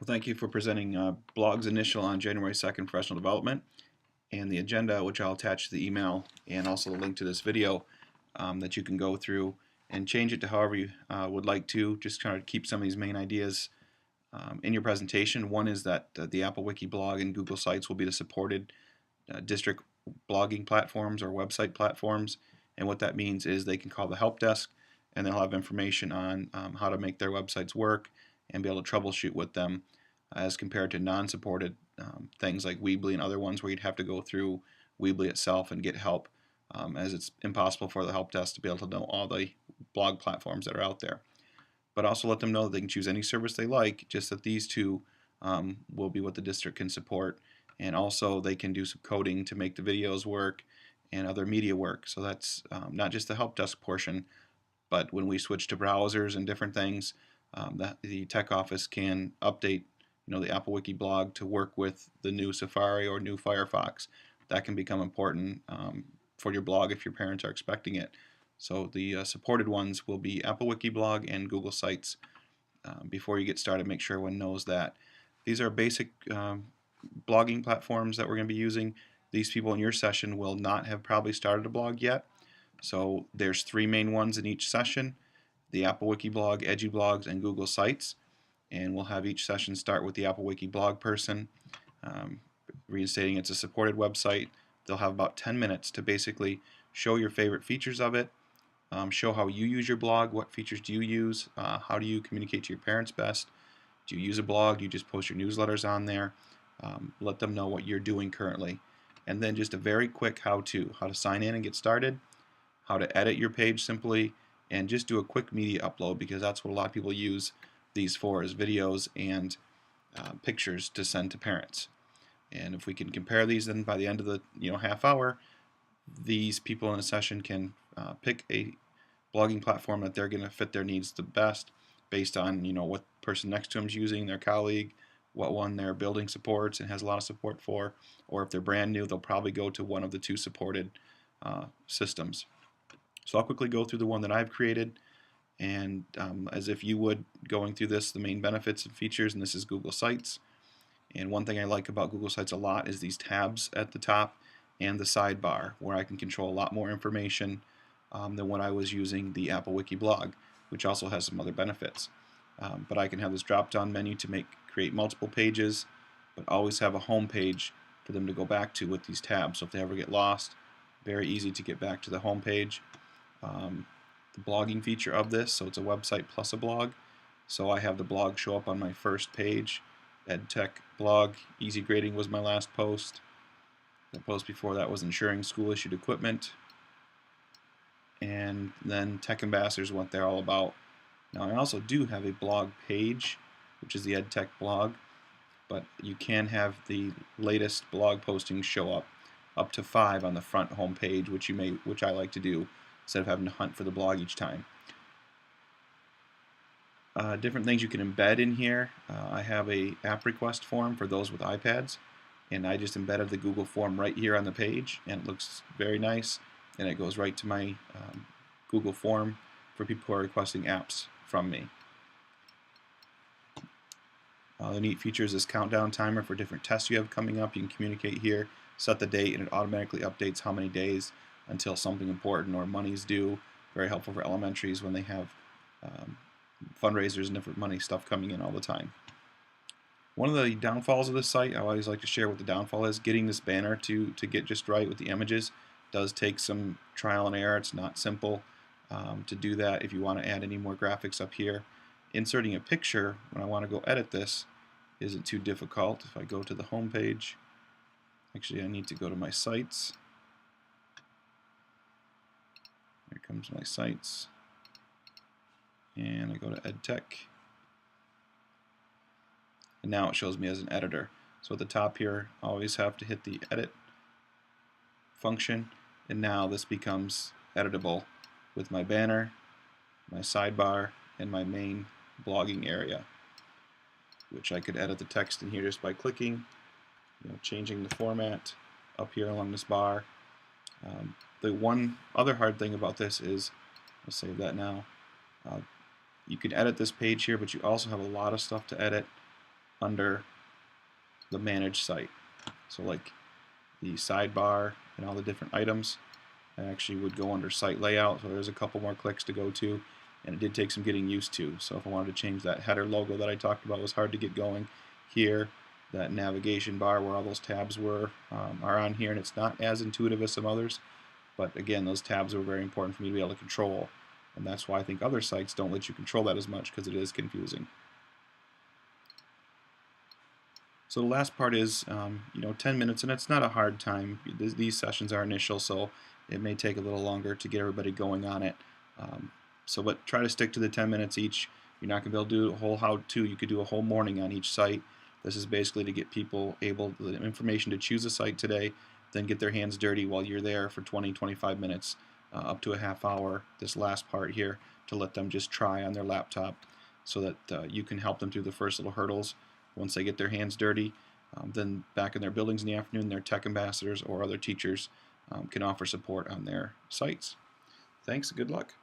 Well, thank you for presenting Blogs Initial on January 2nd Professional Development, and the agenda, which I'll attach to the email, and also the link to this video that you can go through and change it to however you would like to. Just kind of keep some of these main ideas in your presentation. One is that the Apple Wiki blog and Google Sites will be the supported district blogging platforms or website platforms, and what that means is they can call the help desk and they'll have information on how to make their websites work and be able to troubleshoot with them as compared to non-supported things like Weebly and other ones where you'd have to go through Weebly itself and get help, as it's impossible for the help desk to be able to know all the blog platforms that are out there. But also let them know that they can choose any service they like, just that these two will be what the district can support, and also they can do some coding to make the videos work and other media work. So that's not just the help desk portion, but when we switch to browsers and different things, the tech office can update the Apple Wiki blog to work with the new Safari or new Firefox. That can become important for your blog if your parents are expecting it. So the supported ones will be Apple Wiki blog and Google Sites. Before you get started, make sure everyone knows that. These are basic blogging platforms that we're going to be using. These people in your session will not have probably started a blog yet. So there's three main ones in each session: the Apple Wiki blog, EduBlogs, and Google Sites. And we'll have each session start with the Apple Wiki blog person, reinstating it's a supported website. They'll have about 10 minutes to basically show your favorite features of it, show how you use your blog, what features do you use, how do you communicate to your parents best, do you use a blog, do you just post your newsletters on there, let them know what you're doing currently. And then just a very quick how to sign in and get started, how to edit your page simply, and just do a quick media upload, because that's what a lot of people use these for, is videos and pictures to send to parents. And if we can compare these, then by the end of the half hour, these people in a session can pick a blogging platform that they're going to fit their needs the best, based on what person next to them is using, their colleague, what one their building supports and has a lot of support for, or if they're brand new, they'll probably go to one of the two supported systems. So I'll quickly go through the one that I've created, and as if you would going through this, the main benefits and features, and this is Google Sites. And one thing I like about Google Sites a lot is these tabs at the top and the sidebar, where I can control a lot more information than when I was using the Apple Wiki blog, which also has some other benefits. But I can have this drop-down menu to create multiple pages, but always have a home page for them to go back to with these tabs. So if they ever get lost, very easy to get back to the home page. The blogging feature of this, so it's a website plus a blog. So I have the blog show up on my first page. EdTech blog, easy grading was my last post. The post before that was ensuring school issued equipment. And then Tech Ambassadors, what they're all about. Now I also do have a blog page, which is the EdTech blog, but you can have the latest blog postings show up to 5 on the front home page, which I like to do, instead of having to hunt for the blog each time. Different things you can embed in here. I have a app request form for those with iPads, and I just embedded the Google form right here on the page, and it looks very nice, and it goes right to my Google form for people who are requesting apps from me. The neat feature is this countdown timer for different tests you have coming up. You can communicate here, set the date, and it automatically updates how many days until something important or money's due. Very helpful for elementaries when they have fundraisers and different money stuff coming in all the time. One of the downfalls of this site, I always like to share what the downfall is. Getting this banner to get just right with the images does take some trial and error. It's not simple to do that if you want to add any more graphics up here. Inserting a picture when I want to go edit this isn't too difficult. If I go to the home page, actually I need to go to my sites. Here comes my sites, and I go to EdTech, and now it shows me as an editor. So at the top here, I always have to hit the edit function, and now this becomes editable with my banner, my sidebar, and my main blogging area, which I could edit the text in here just by clicking, changing the format up here along this bar. The one other hard thing about this is, I'll save that now, you can edit this page here, but you also have a lot of stuff to edit. under the Manage Site. So like the sidebar and all the different items, I actually would go under Site Layout. So there's a couple more clicks to go to, and it did take some getting used to. So if I wanted to change that header logo that I talked about, it was hard to get going. Here, that navigation bar where all those tabs were are on here, and it's not as intuitive as some others. But again, those tabs are very important for me to be able to control, and that's why I think other sites don't let you control that as much, because it is confusing. So the last part is, 10 minutes, and it's not a hard time. These sessions are initial, so it may take a little longer to get everybody going on it. But try to stick to the 10 minutes each. You're not going to be able to do a whole how-to. You could do a whole morning on each site. This is basically to get people the information to choose a site today, then get their hands dirty while you're there for 20-25 minutes, up to a half hour, this last part here, to let them just try on their laptop so that you can help them through the first little hurdles. Once they get their hands dirty, then back in their buildings in the afternoon, their tech ambassadors or other teachers can offer support on their sites. Thanks, good luck.